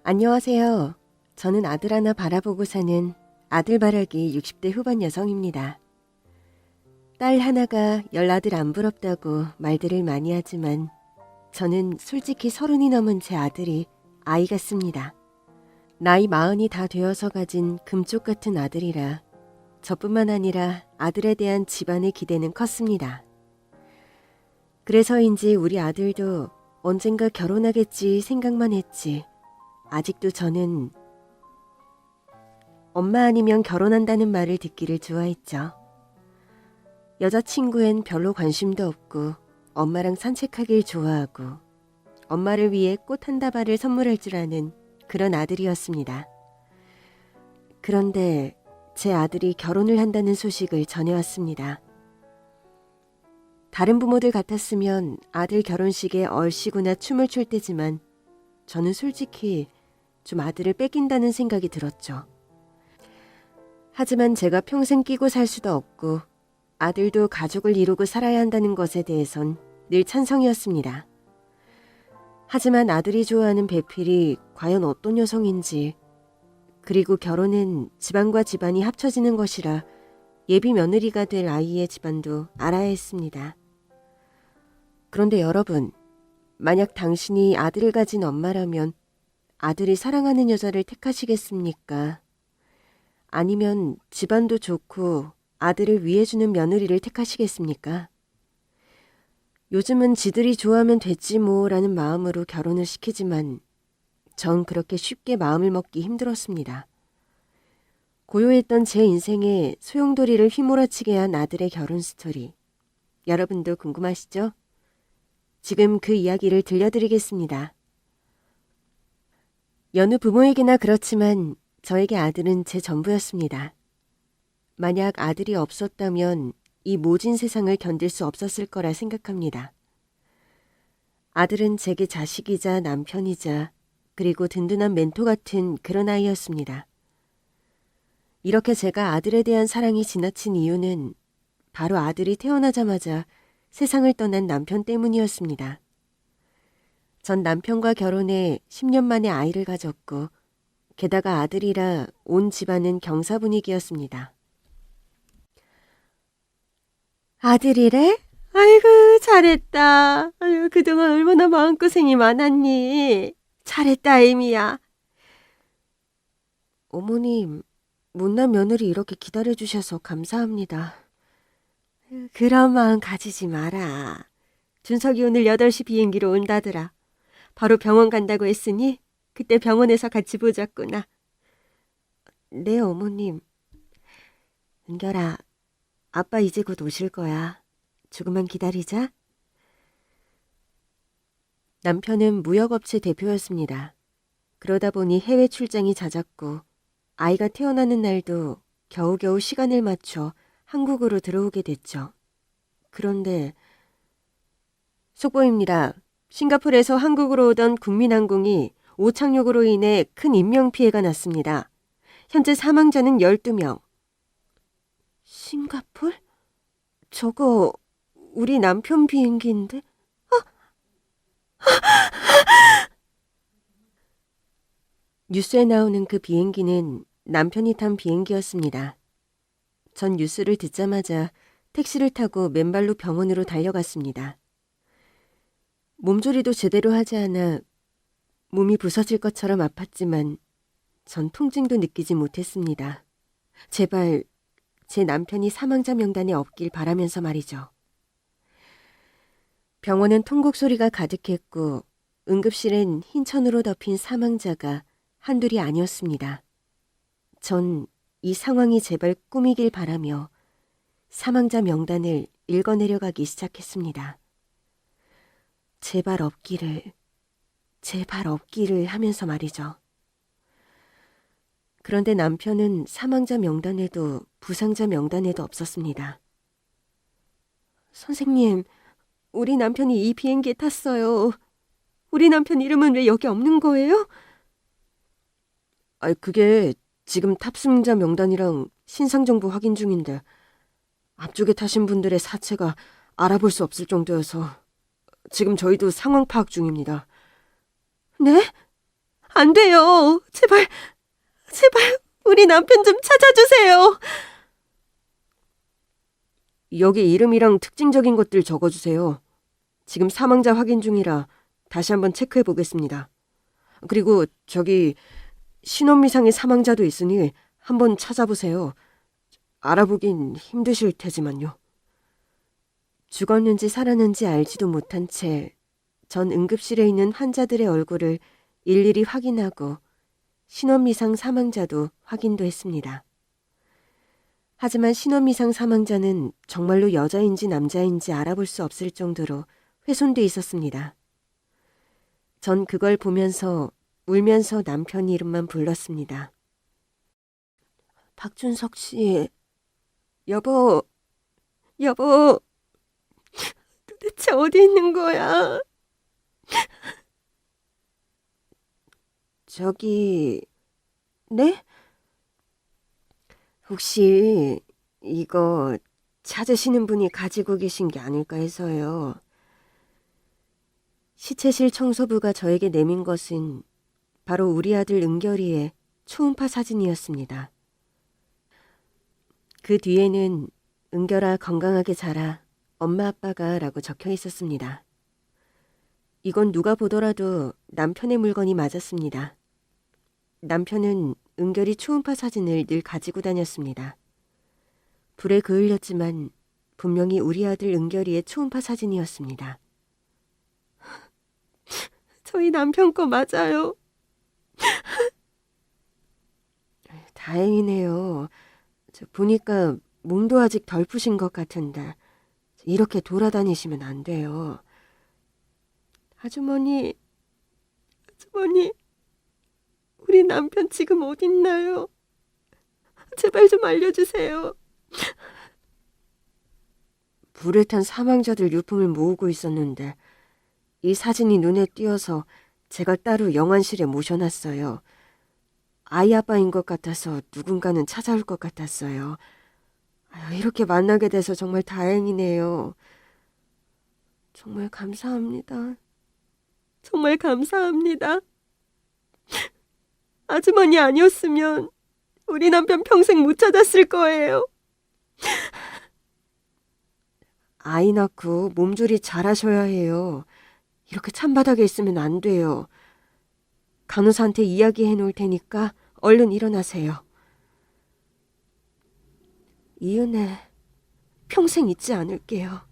안녕하세요. 저는 아들 하나 바라보고 사는 아들바라기 60대 후반 여성입니다. 딸 하나가 열아들 안 부럽다고 말들을 많이 하지만 저는 솔직히 30이 넘은 제 아들이 아이 같습니다. 나이 40이 다 되어서 가진 금쪽 같은 아들이라 저뿐만 아니라 아들에 대한 집안의 기대는 컸습니다. 그래서인지 우리 아들도 언젠가 결혼하겠지 생각만 했지 아직도 저는 엄마 아니면 결혼한다는 말을 듣기를 좋아했죠. 여자친구엔 별로 관심도 없고 엄마랑 산책하길 좋아하고 엄마를 위해 꽃 한 다발을 선물할 줄 아는 그런 아들이었습니다. 그런데 제 아들이 결혼을 한다는 소식을 전해왔습니다. 다른 부모들 같았으면 아들 결혼식에 얼씨구나 춤을 출 때지만 저는 솔직히 좀 아들을 뺏긴다는 생각이 들었죠. 하지만 제가 평생 끼고 살 수도 없고 아들도 가족을 이루고 살아야 한다는 것에 대해선 늘 찬성이었습니다. 하지만 아들이 좋아하는 배필이 과연 어떤 여성인지, 그리고 결혼은 집안과 집안이 합쳐지는 것이라 예비 며느리가 될 아이의 집안도 알아야 했습니다. 그런데 여러분, 만약 당신이 아들을 가진 엄마라면 아들이 사랑하는 여자를 택하시겠습니까? 아니면 집안도 좋고 아들을 위해주는 며느리를 택하시겠습니까? 요즘은 지들이 좋아하면 됐지 뭐라는 마음으로 결혼을 시키지만 전 그렇게 쉽게 마음을 먹기 힘들었습니다. 고요했던 제 인생에 소용돌이를 휘몰아치게 한 아들의 결혼 스토리. 여러분도 궁금하시죠? 지금 그 이야기를 들려드리겠습니다. 여느 부모에게나 그렇지만 저에게 아들은 제 전부였습니다. 만약 아들이 없었다면 이 모진 세상을 견딜 수 없었을 거라 생각합니다. 아들은 제게 자식이자 남편이자 그리고 든든한 멘토 같은 그런 아이였습니다. 이렇게 제가 아들에 대한 사랑이 지나친 이유는 바로 아들이 태어나자마자 세상을 떠난 남편 때문이었습니다. 전 남편과 결혼해 10년 만에 아이를 가졌고 게다가 아들이라 온 집안은 경사 분위기였습니다. 아들이래? 아이고 잘했다. 아유, 그동안 얼마나 마음고생이 많았니. 잘했다 에이미야. 어머님, 못난 며느리 이렇게 기다려주셔서 감사합니다. 그런 마음 가지지 마라. 준석이 오늘 8시 비행기로 온다더라. 바로 병원 간다고 했으니 그때 병원에서 같이 보자꾸나. 네, 어머님. 은결아, 아빠 이제 곧 오실 거야. 조금만 기다리자. 남편은 무역업체 대표였습니다. 그러다 보니 해외 출장이 잦았고 아이가 태어나는 날도 겨우겨우 시간을 맞춰 한국으로 들어오게 됐죠. 그런데 속보입니다. 싱가포르에서 한국으로 오던 국민항공이 오착륙으로 인해 큰 인명피해가 났습니다. 현재 사망자는 12명. 싱가폴? 저거 우리 남편 비행기인데? 뉴스에 나오는 그 비행기는 남편이 탄 비행기였습니다. 전 뉴스를 듣자마자 택시를 타고 맨발로 병원으로 달려갔습니다. 몸조리도 제대로 하지 않아 몸이 부서질 것처럼 아팠지만 전 통증도 느끼지 못했습니다. 제발 제 남편이 사망자 명단에 없길 바라면서 말이죠. 병원은 통곡 소리가 가득했고 응급실엔 흰 천으로 덮인 사망자가 한둘이 아니었습니다. 전 이 상황이 제발 꿈이길 바라며 사망자 명단을 읽어내려가기 시작했습니다. 제발 없기를 하면서 말이죠. 그런데 남편은 사망자 명단에도 부상자 명단에도 없었습니다. 선생님, 우리 남편이 이 비행기에 탔어요. 우리 남편 이름은 왜 여기 없는 거예요? 그게 지금 탑승자 명단이랑 신상정보 확인 중인데 앞쪽에 타신 분들의 사체가 알아볼 수 없을 정도여서 지금 저희도 상황 파악 중입니다. 네? 안 돼요. 제발, 제발 우리 남편 좀 찾아주세요. 여기 이름이랑 특징적인 것들 적어주세요. 지금 사망자 확인 중이라 다시 한번 체크해 보겠습니다. 그리고 저기 신원미상의 사망자도 있으니 한번 찾아보세요. 알아보긴 힘드실 테지만요. 죽었는지 살았는지 알지도 못한 채 전 응급실에 있는 환자들의 얼굴을 일일이 확인하고 신원미상 사망자도 확인도 했습니다. 하지만 신원미상 사망자는 정말로 여자인지 남자인지 알아볼 수 없을 정도로 훼손돼 있었습니다. 전 그걸 보면서 울면서 남편 이름만 불렀습니다. 박준석 씨, 여보, 도대체 어디 있는 거야? 저기, 네? 혹시 이거 찾으시는 분이 가지고 계신 게 아닐까 해서요. 시체실 청소부가 저에게 내민 것은 바로 우리 아들 은결이의 초음파 사진이었습니다. 그 뒤에는 은결아 건강하게 자라 엄마 아빠가 라고 적혀 있었습니다. 이건 누가 보더라도 남편의 물건이 맞았습니다. 남편은 은결이 초음파 사진을 늘 가지고 다녔습니다. 불에 그을렸지만 분명히 우리 아들 은결이의 초음파 사진이었습니다. 저희 남편 거 맞아요. 다행이네요. 보니까 몸도 아직 덜 푸신 것 같은데 이렇게 돌아다니시면 안 돼요. 아주머니, 우리 남편 지금 어딨나요? 제발 좀 알려주세요. 불에 탄 사망자들 유품을 모으고 있었는데 이 사진이 눈에 띄어서 제가 따로 영안실에 모셔놨어요. 아이 아빠인 것 같아서 누군가는 찾아올 것 같았어요. 이렇게 만나게 돼서 정말 다행이네요. 정말 감사합니다. 정말 감사합니다. 아주머니 아니었으면 우리 남편 평생 못 찾았을 거예요. 아이 낳고 몸조리 잘하셔야 해요. 이렇게 찬바닥에 있으면 안 돼요. 간호사한테 이야기해 놓을 테니까 얼른 일어나세요. 이 은혜 평생 잊지 않을게요.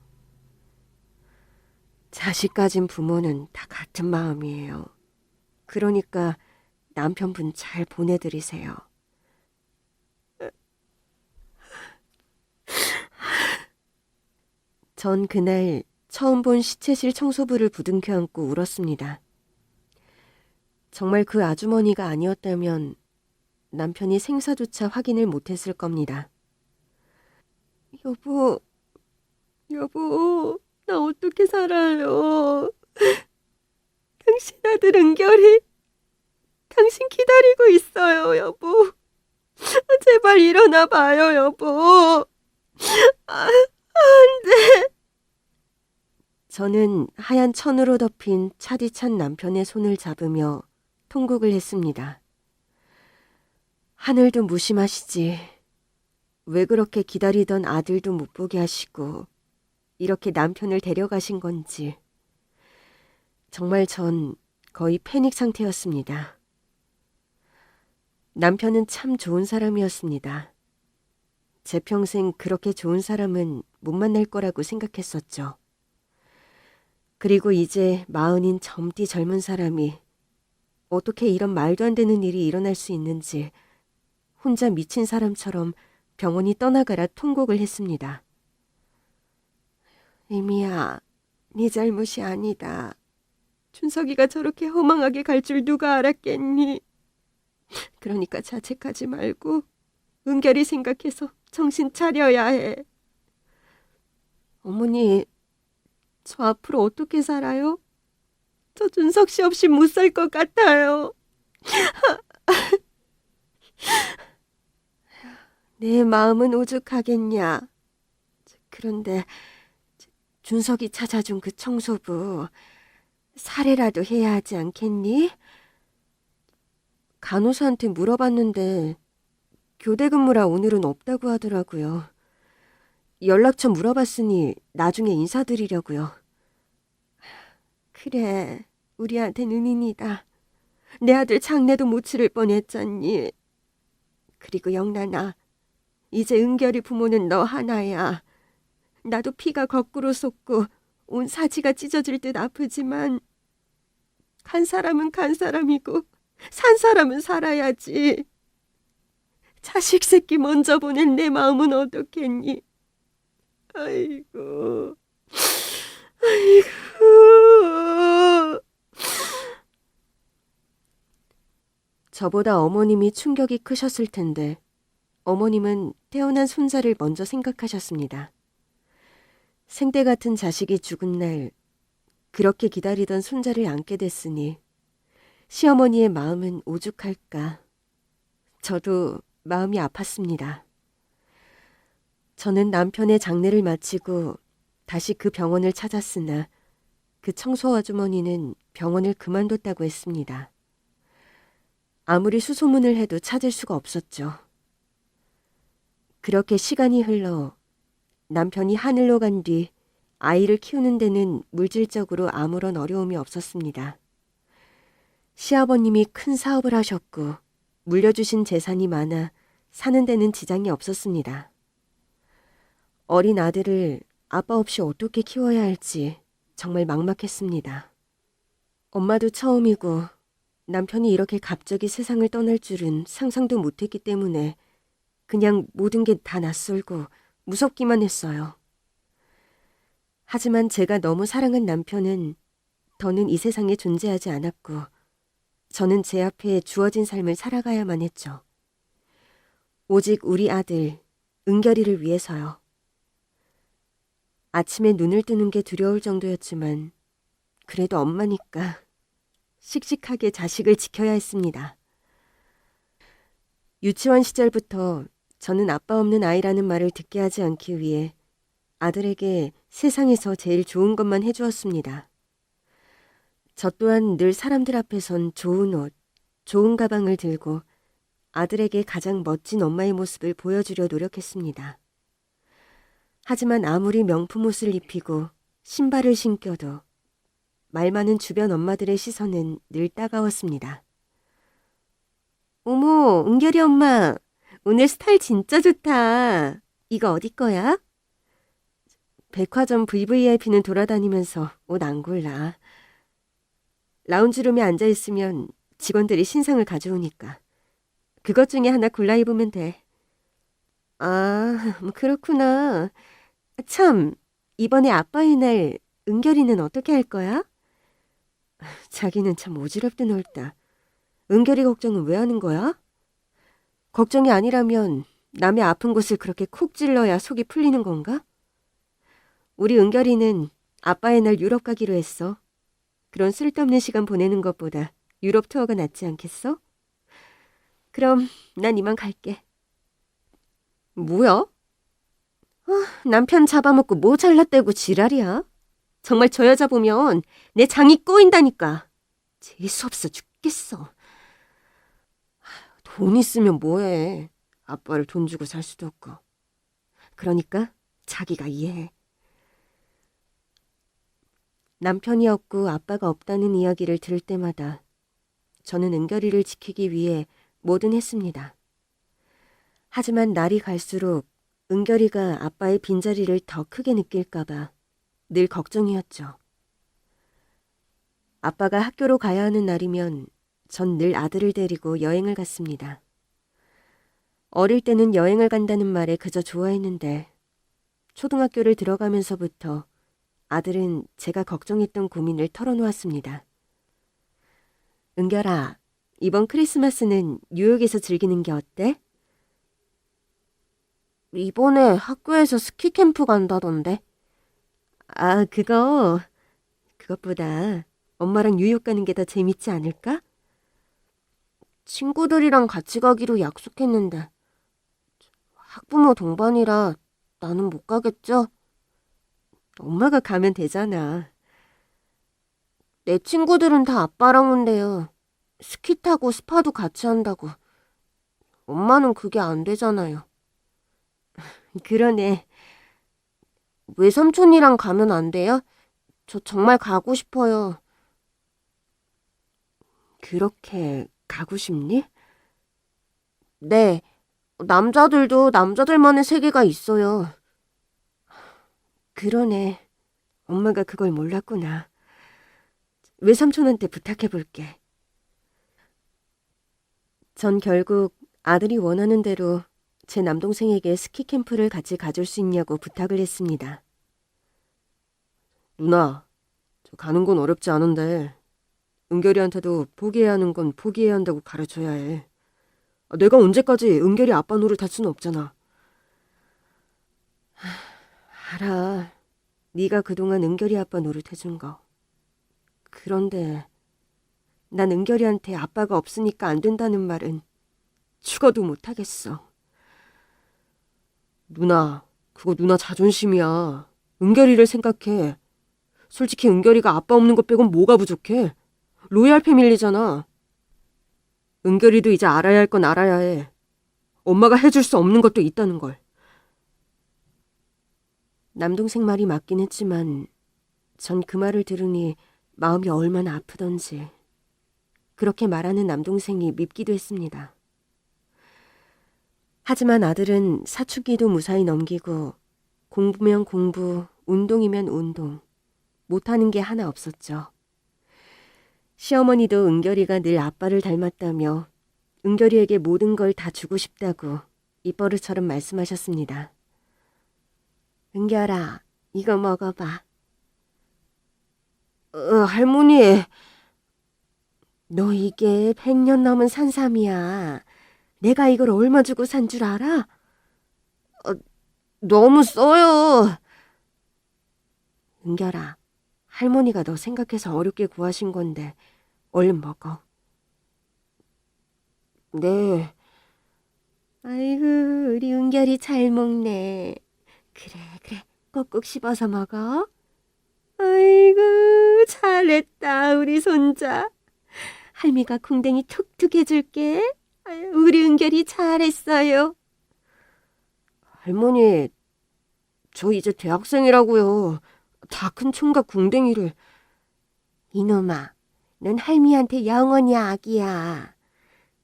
자식 가진 부모는 다 같은 마음이에요. 그러니까 남편분 잘 보내드리세요. 전 그날 처음 본 시체실 청소부를 부둥켜 안고 울었습니다. 정말 그 아주머니가 아니었다면 남편이 생사조차 확인을 못했을 겁니다. 여보, 나 어떻게 살아요? 당신 아들 은결이 당신 기다리고 있어요, 여보. 제발 일어나 봐요, 여보. 안 돼. 저는 하얀 천으로 덮인 차디찬 남편의 손을 잡으며 통곡을 했습니다. 하늘도 무심하시지. 왜 그렇게 기다리던 아들도 못 보게 하시고 이렇게 남편을 데려가신 건지. 정말 전 거의 패닉 상태였습니다. 남편은 참 좋은 사람이었습니다. 제 평생 그렇게 좋은 사람은 못 만날 거라고 생각했었죠. 그리고 이제 40인 젊디 젊은 사람이 어떻게 이런 말도 안 되는 일이 일어날 수 있는지 혼자 미친 사람처럼 병원이 떠나가라 통곡을 했습니다. 에미야, 네 잘못이 아니다. 준석이가 저렇게 허망하게 갈 줄 누가 알았겠니? 그러니까 자책하지 말고 은결이 생각해서 정신 차려야 해. 어머니, 저 앞으로 어떻게 살아요? 저 준석 씨 없이 못 살 것 같아요. 내 마음은 오죽하겠냐. 그런데 준석이 찾아준 그 청소부 살해라도 해야 하지 않겠니? 간호사한테 물어봤는데 교대 근무라 오늘은 없다고 하더라고요. 연락처 물어봤으니 나중에 인사드리려고요. 그래, 우리한텐 은인이다. 내 아들 장래도 못 치를 뻔했잖니. 그리고 영란아, 이제 은결이 부모는 너 하나야. 나도 피가 거꾸로 솟고 온 사지가 찢어질 듯 아프지만 간 사람은 간 사람이고 산 사람은 살아야지. 자식 새끼 먼저 보낸 내 마음은 어떻겠니? 아이고, 아이고. 저보다 어머님이 충격이 크셨을 텐데 어머님은 태어난 손자를 먼저 생각하셨습니다. 생때 같은 자식이 죽은 날 그렇게 기다리던 손자를 안게 됐으니 시어머니의 마음은 오죽할까. 저도 마음이 아팠습니다. 저는 남편의 장례를 마치고 다시 그 병원을 찾았으나 그 청소 아주머니는 병원을 그만뒀다고 했습니다. 아무리 수소문을 해도 찾을 수가 없었죠. 그렇게 시간이 흘러 남편이 하늘로 간 뒤 아이를 키우는 데는 물질적으로 아무런 어려움이 없었습니다. 시아버님이 큰 사업을 하셨고 물려주신 재산이 많아 사는 데는 지장이 없었습니다. 어린 아들을 아빠 없이 어떻게 키워야 할지 정말 막막했습니다. 엄마도 처음이고 남편이 이렇게 갑자기 세상을 떠날 줄은 상상도 못했기 때문에 그냥 모든 게 다 낯설고 무섭기만 했어요. 하지만 제가 너무 사랑한 남편은 더는 이 세상에 존재하지 않았고 저는 제 앞에 주어진 삶을 살아가야만 했죠. 오직 우리 아들 은결이를 위해서요. 아침에 눈을 뜨는 게 두려울 정도였지만 그래도 엄마니까 씩씩하게 자식을 지켜야 했습니다. 유치원 시절부터 저는 아빠 없는 아이라는 말을 듣게 하지 않기 위해 아들에게 세상에서 제일 좋은 것만 해주었습니다. 저 또한 늘 사람들 앞에선 좋은 옷, 좋은 가방을 들고 아들에게 가장 멋진 엄마의 모습을 보여주려 노력했습니다. 하지만 아무리 명품 옷을 입히고 신발을 신겨도 말 많은 주변 엄마들의 시선은 늘 따가웠습니다. 어머, 은결이 엄마, 오늘 스타일 진짜 좋다. 이거 어디 거야? 백화점 VVIP는 돌아다니면서 옷 안 골라. 라운지룸에 앉아있으면 직원들이 신상을 가져오니까 그것 중에 하나 골라 입으면 돼. 아, 그렇구나. 참, 이번에 아빠의 날 은결이는 어떻게 할 거야? 자기는 참 오지랖도 넓다. 은결이 걱정은 왜 하는 거야? 걱정이 아니라면 남의 아픈 곳을 그렇게 콕 찔러야 속이 풀리는 건가? 우리 은결이는 아빠의 날 유럽 가기로 했어. 그런 쓸데없는 시간 보내는 것보다 유럽 투어가 낫지 않겠어? 그럼 난 이만 갈게. 뭐야? 남편 잡아먹고 뭐 잘났대고 지랄이야? 정말 저 여자 보면 내 장이 꼬인다니까. 재수없어 죽겠어. 돈 있으면 뭐해. 아빠를 돈 주고 살 수도 없고. 그러니까 자기가 이해해. 남편이 없고 아빠가 없다는 이야기를 들을 때마다 저는 은결이를 지키기 위해 뭐든 했습니다. 하지만 날이 갈수록 은결이가 아빠의 빈자리를 더 크게 느낄까봐 늘 걱정이었죠. 아빠가 학교로 가야 하는 날이면 전 늘 아들을 데리고 여행을 갔습니다. 어릴 때는 여행을 간다는 말에 그저 좋아했는데 초등학교를 들어가면서부터 아들은 제가 걱정했던 고민을 털어놓았습니다. 은결아, 이번 크리스마스는 뉴욕에서 즐기는 게 어때? 이번에 학교에서 스키 캠프 간다던데. 아, 그것보다 엄마랑 뉴욕 가는 게 더 재밌지 않을까? 친구들이랑 같이 가기로 약속했는데 학부모 동반이라 나는 못 가겠죠? 엄마가 가면 되잖아. 내 친구들은 다 아빠랑 온대요. 스키 타고 스파도 같이 한다고. 엄마는 그게 안 되잖아요. 그러네. 외삼촌이랑 가면 안 돼요? 저 정말 가고 싶어요. 그렇게 가고 싶니? 네. 남자들도 남자들만의 세계가 있어요. 그러네. 엄마가 그걸 몰랐구나. 외삼촌한테 부탁해볼게. 전 결국 아들이 원하는 대로 제 남동생에게 스키 캠프를 같이 가줄 수 있냐고 부탁을 했습니다. 누나, 저 가는 건 어렵지 않은데 은결이한테도 포기해야 하는 건 포기해야 한다고 가르쳐야 해. 내가 언제까지 은결이 아빠 노릇 할 수는 없잖아. 알아. 네가 그동안 은결이 아빠 노릇 해준 거. 그런데 난 은결이한테 아빠가 없으니까 안 된다는 말은 죽어도 못하겠어. 누나, 그거 누나 자존심이야. 은결이를 생각해. 솔직히 은결이가 아빠 없는 것 빼곤 뭐가 부족해? 로얄 패밀리잖아. 은결이도 이제 알아야 할 건 알아야 해. 엄마가 해줄 수 없는 것도 있다는 걸. 남동생 말이 맞긴 했지만 전 그 말을 들으니 마음이 얼마나 아프던지. 그렇게 말하는 남동생이 밉기도 했습니다. 하지만 아들은 사춘기도 무사히 넘기고 공부면 공부, 운동이면 운동. 못하는 게 하나 없었죠. 시어머니도 은결이가 늘 아빠를 닮았다며 은결이에게 모든 걸 다 주고 싶다고 입버릇처럼 말씀하셨습니다. 은결아, 이거 먹어봐. 할머니. 너 이게 100년 넘은 산삼이야. 내가 이걸 얼마 주고 산 줄 알아? 너무 써요. 은결아, 할머니가 너 생각해서 어렵게 구하신 건데 얼른 먹어. 네. 아이고, 우리 은결이 잘 먹네. 그래, 꼭꼭 씹어서 먹어. 아이고, 잘했다, 우리 손자. 할미가 궁뎅이 툭툭 해줄게. 아유, 우리 은결이 잘했어요. 할머니, 저 이제 대학생이라고요. 다 큰 총각 궁뎅이를. 이놈아, 넌 할미한테 영원히 아기야.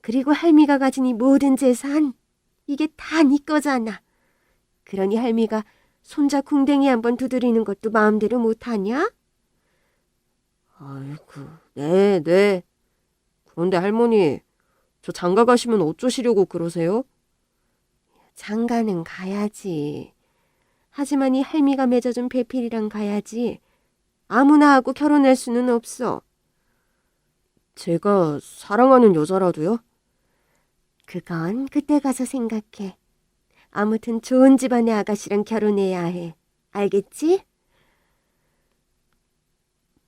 그리고 할미가 가진 이 모든 재산, 이게 다 네 거잖아. 그러니 할미가 손자 궁뎅이 한번 두드리는 것도 마음대로 못하냐? 아이고, 네. 그런데 할머니, 저 장가 가시면 어쩌시려고 그러세요? 장가는 가야지. 하지만 이 할미가 맺어준 배필이랑 가야지. 아무나 하고 결혼할 수는 없어. 제가 사랑하는 여자라도요? 그건 그때 가서 생각해. 아무튼 좋은 집안의 아가씨랑 결혼해야 해. 알겠지?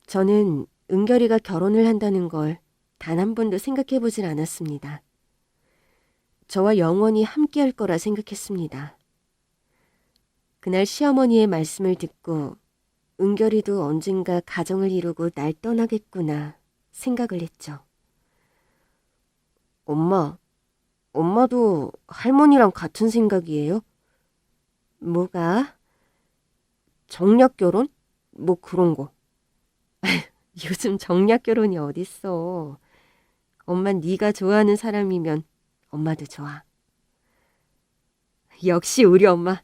저는 은결이가 결혼을 한다는 걸 단 한 번도 생각해 보질 않았습니다. 저와 영원히 함께할 거라 생각했습니다. 그날 시어머니의 말씀을 듣고 은결이도 언젠가 가정을 이루고 날 떠나겠구나 생각을 했죠. 엄마도 할머니랑 같은 생각이에요? 뭐가? 정략 결혼? 뭐 그런 거. 요즘 정략 결혼이 어딨어. 엄만 네가 좋아하는 사람이면 엄마도 좋아. 역시 우리 엄마.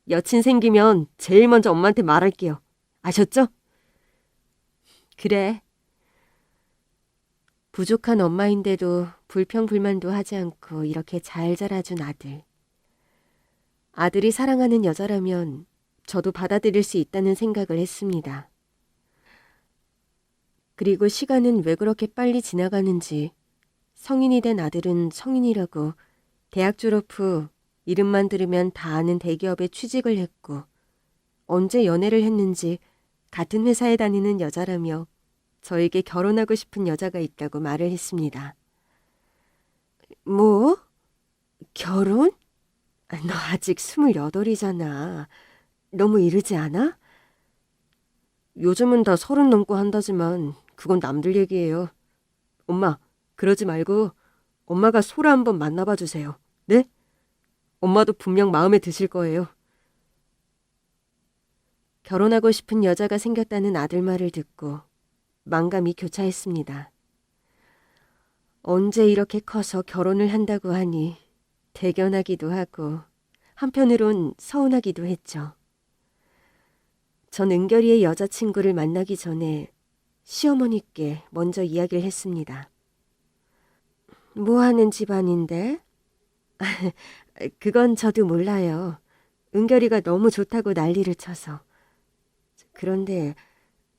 여친 생기면 제일 먼저 엄마한테 말할게요. 아셨죠? 그래. 부족한 엄마인데도 불평불만도 하지 않고 이렇게 잘 자라준 아들. 아들이 사랑하는 여자라면 저도 받아들일 수 있다는 생각을 했습니다. 그리고 시간은 왜 그렇게 빨리 지나가는지 성인이 된 아들은 성인이라고 대학 졸업 후 이름만 들으면 다 아는 대기업에 취직을 했고 언제 연애를 했는지 같은 회사에 다니는 여자라며 저에게 결혼하고 싶은 여자가 있다고 말을 했습니다. 뭐? 결혼? 너 아직 28이잖아. 너무 이르지 않아? 요즘은 다 30 넘고 한다지만 그건 남들 얘기예요. 엄마, 그러지 말고 엄마가 소라 한번 만나봐 주세요. 네? 엄마도 분명 마음에 드실 거예요. 결혼하고 싶은 여자가 생겼다는 아들 말을 듣고 만감이 교차했습니다. 언제 이렇게 커서 결혼을 한다고 하니 대견하기도 하고 한편으론 서운하기도 했죠. 전 은결이의 여자친구를 만나기 전에 시어머니께 먼저 이야기를 했습니다. 뭐 하는 집안인데? 그건 저도 몰라요. 은결이가 너무 좋다고 난리를 쳐서. 그런데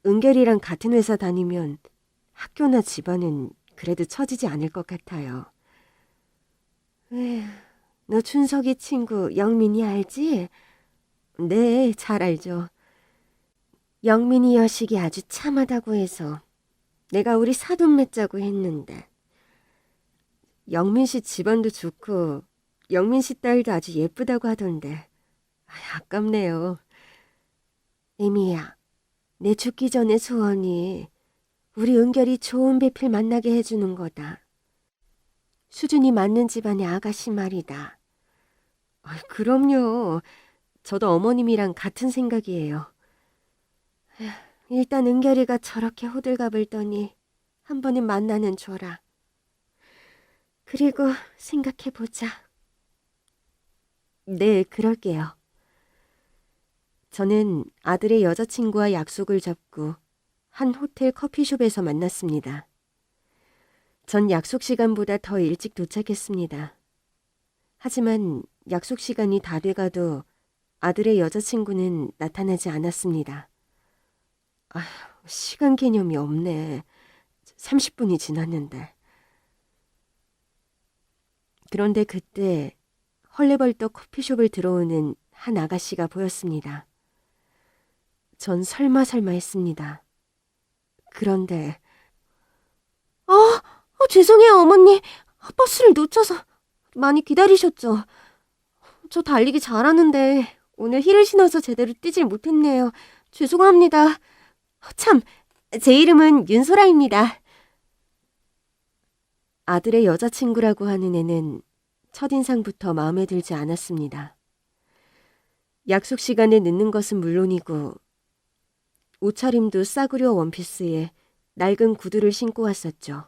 은결이랑 같은 회사 다니면 학교나 집안은 그래도 처지지 않을 것 같아요. 에휴, 너 춘석이 친구 영민이 알지? 네, 잘 알죠. 영민이 여식이 아주 참하다고 해서 내가 우리 사돈 맺자고 했는데 영민 씨 집안도 좋고 영민 씨 딸도 아주 예쁘다고 하던데 아깝네요. 에미야, 내 죽기 전에 소원이 우리 은결이 좋은 배필 만나게 해주는 거다. 수준이 맞는 집안의 아가씨 말이다. 그럼요. 저도 어머님이랑 같은 생각이에요. 에휴, 일단 은결이가 저렇게 호들갑을 떠니 한 번은 만나는 줘라. 그리고 생각해보자. 네, 그럴게요. 저는 아들의 여자친구와 약속을 잡고 한 호텔 커피숍에서 만났습니다. 전 약속 시간보다 더 일찍 도착했습니다. 하지만 약속 시간이 다 돼가도 아들의 여자친구는 나타나지 않았습니다. 아휴, 시간 개념이 없네. 30분이 지났는데. 그런데 그때 헐레벌떡 커피숍을 들어오는 한 아가씨가 보였습니다. 전 설마 했습니다. 그런데 죄송해요 어머니. 버스를 놓쳐서 많이 기다리셨죠? 저 달리기 잘하는데 오늘 힐을 신어서 제대로 뛰질 못했네요. 죄송합니다. 참, 제 이름은 윤소라입니다. 아들의 여자친구라고 하는 애는 첫인상부터 마음에 들지 않았습니다. 약속 시간에 늦는 것은 물론이고 옷차림도 싸구려 원피스에 낡은 구두를 신고 왔었죠.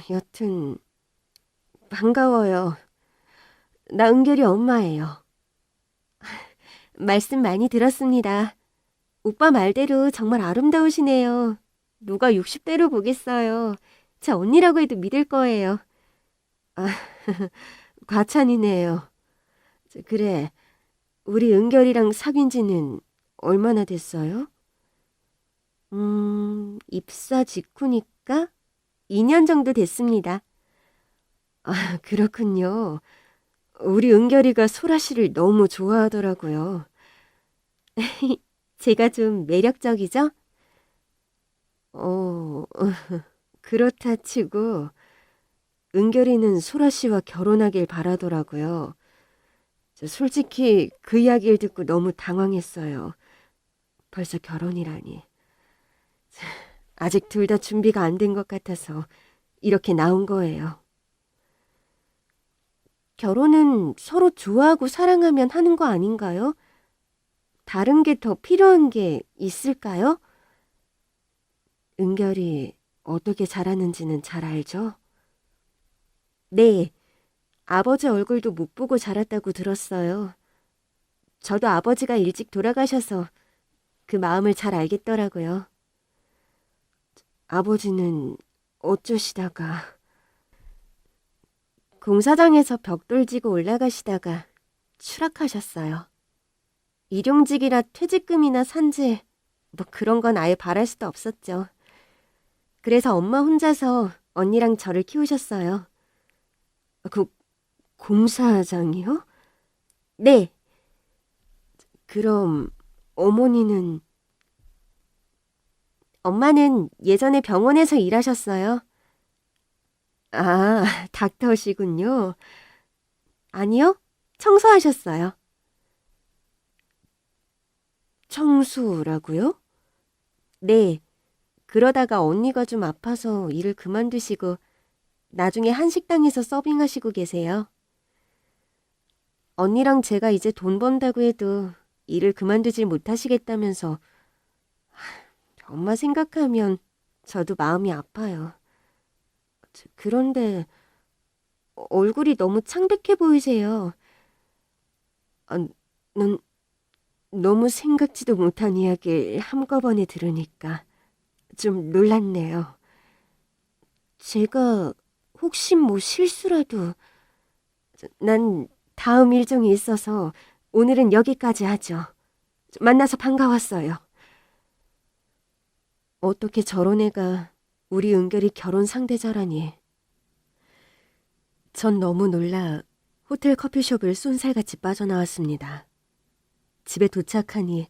여튼 반가워요. 나 은결이 엄마예요. 말씀 많이 들었습니다. 오빠 말대로 정말 아름다우시네요. 누가 60대로 보겠어요. 제 언니라고 해도 믿을 거예요. 아, 과찬이네요. 그래, 우리 은결이랑 사귄 지는 얼마나 됐어요? 입사 직후니까 2년 정도 됐습니다. 아, 그렇군요. 우리 은결이가 소라 씨를 너무 좋아하더라고요. 제가 좀 매력적이죠? 어, 그렇다 치고 은결이는 소라 씨와 결혼하길 바라더라고요. 솔직히 그 이야기를 듣고 너무 당황했어요. 벌써 결혼이라니. 아직 둘 다 준비가 안 된 것 같아서 이렇게 나온 거예요. 결혼은 서로 좋아하고 사랑하면 하는 거 아닌가요? 다른 게 더 필요한 게 있을까요? 은결이 어떻게 자라는지는 잘 알죠? 네, 아버지 얼굴도 못 보고 자랐다고 들었어요. 저도 아버지가 일찍 돌아가셔서 그 마음을 잘 알겠더라고요. 아버지는 어쩌시다가 공사장에서 벽돌 지고 올라가시다가 추락하셨어요. 일용직이라 퇴직금이나 산재 뭐 그런 건 아예 바랄 수도 없었죠. 그래서 엄마 혼자서 언니랑 저를 키우셨어요. 그 공사장이요? 네. 그럼 어머니는? 엄마는 예전에 병원에서 일하셨어요. 아, 닥터시군요. 아니요, 청소하셨어요. 청소라고요? 네. 그러다가 언니가 좀 아파서 일을 그만두시고 나중에 한식당에서 서빙하시고 계세요. 언니랑 제가 이제 돈 번다고 해도 일을 그만두질 못하시겠다면서 엄마 생각하면 저도 마음이 아파요. 그런데 얼굴이 너무 창백해 보이세요. 아, 넌 너무 생각지도 못한 이야기를 한꺼번에 들으니까 좀 놀랐네요. 제가 혹시 뭐 실수라도... 난 다음 일정이 있어서 오늘은 여기까지 하죠. 만나서 반가웠어요. 어떻게 저런 애가 우리 은결이 결혼 상대자라니. 전 너무 놀라 호텔 커피숍을 쏜살같이 빠져나왔습니다. 집에 도착하니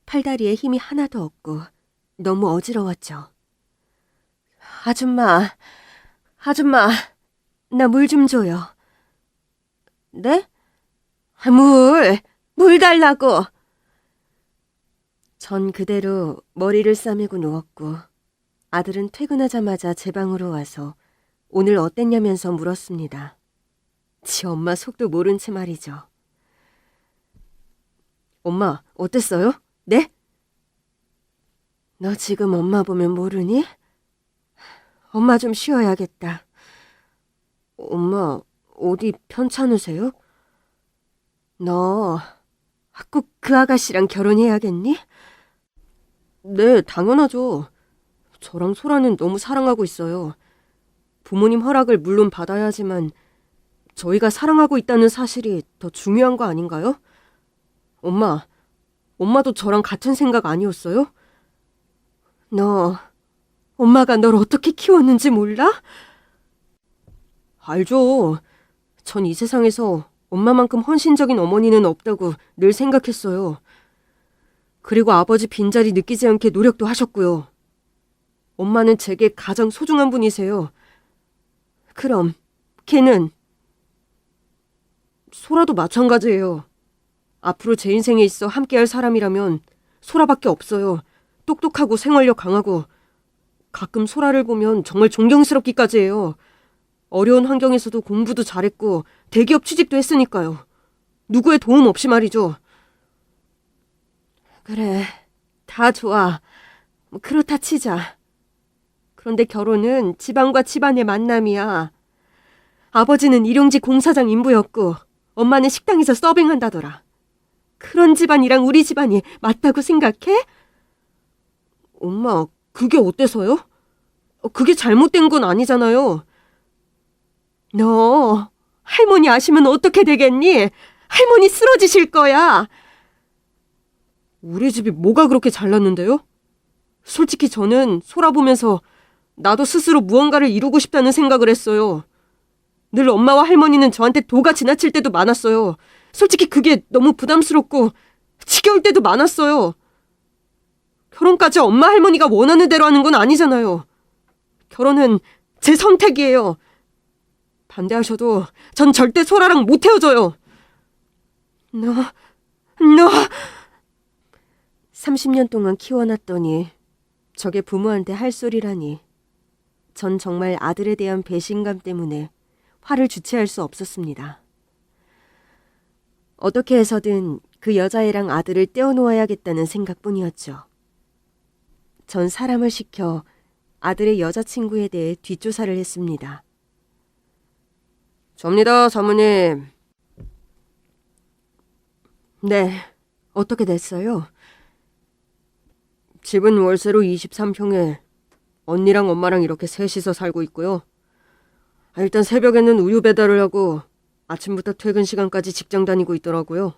팔다리에 힘이 하나도 없고 너무 어지러웠죠. 아줌마, 나 물 좀 줘요. 네? 물 달라고. 전 그대로 머리를 싸매고 누웠고 아들은 퇴근하자마자 제 방으로 와서 오늘 어땠냐면서 물었습니다. 지 엄마 속도 모른 채 말이죠. 엄마, 어땠어요? 네? 너 지금 엄마 보면 모르니? 엄마 좀 쉬어야겠다. 엄마, 어디 편찮으세요? 너 꼭 그 아가씨랑 결혼해야겠니? 네, 당연하죠. 저랑 소라는 너무 사랑하고 있어요. 부모님 허락을 물론 받아야 하지만 저희가 사랑하고 있다는 사실이 더 중요한 거 아닌가요? 엄마도 저랑 같은 생각 아니었어요? 너, 엄마가 널 어떻게 키웠는지 몰라? 알죠. 전 이 세상에서 엄마만큼 헌신적인 어머니는 없다고 늘 생각했어요. 그리고 아버지 빈자리 느끼지 않게 노력도 하셨고요. 엄마는 제게 가장 소중한 분이세요. 그럼 걔는? 소라도 마찬가지예요. 앞으로 제 인생에 있어 함께할 사람이라면 소라밖에 없어요. 똑똑하고 생활력 강하고 가끔 소라를 보면 정말 존경스럽기까지 해요. 어려운 환경에서도 공부도 잘했고 대기업 취직도 했으니까요. 누구의 도움 없이 말이죠. 그래, 다 좋아. 그렇다 치자. 그런데 결혼은 집안과 집안의 만남이야. 아버지는 일용직 공사장 인부였고 엄마는 식당에서 서빙한다더라. 그런 집안이랑 우리 집안이 맞다고 생각해? 엄마, 그게 어때서요? 그게 잘못된 건 아니잖아요. 너 할머니 아시면 어떻게 되겠니? 할머니 쓰러지실 거야. 우리 집이 뭐가 그렇게 잘났는데요? 솔직히 저는 소라 보면서 나도 스스로 무언가를 이루고 싶다는 생각을 했어요. 늘 엄마와 할머니는 저한테 도가 지나칠 때도 많았어요. 솔직히 그게 너무 부담스럽고 지겨울 때도 많았어요. 결혼까지 엄마 할머니가 원하는 대로 하는 건 아니잖아요. 결혼은 제 선택이에요. 반대하셔도 전 절대 소라랑 못 헤어져요. 너 30년 동안 키워놨더니 저게 부모한테 할 소리라니. 전 정말 아들에 대한 배신감 때문에 화를 주체할 수 없었습니다. 어떻게 해서든 그 여자애랑 아들을 떼어놓아야겠다는 생각뿐이었죠. 전 사람을 시켜 아들의 여자친구에 대해 뒷조사를 했습니다. 접니다, 사모님. 네, 어떻게 됐어요? 집은 월세로 23평에 언니랑 엄마랑 이렇게 셋이서 살고 있고요. 일단 새벽에는 우유 배달을 하고 아침부터 퇴근 시간까지 직장 다니고 있더라고요.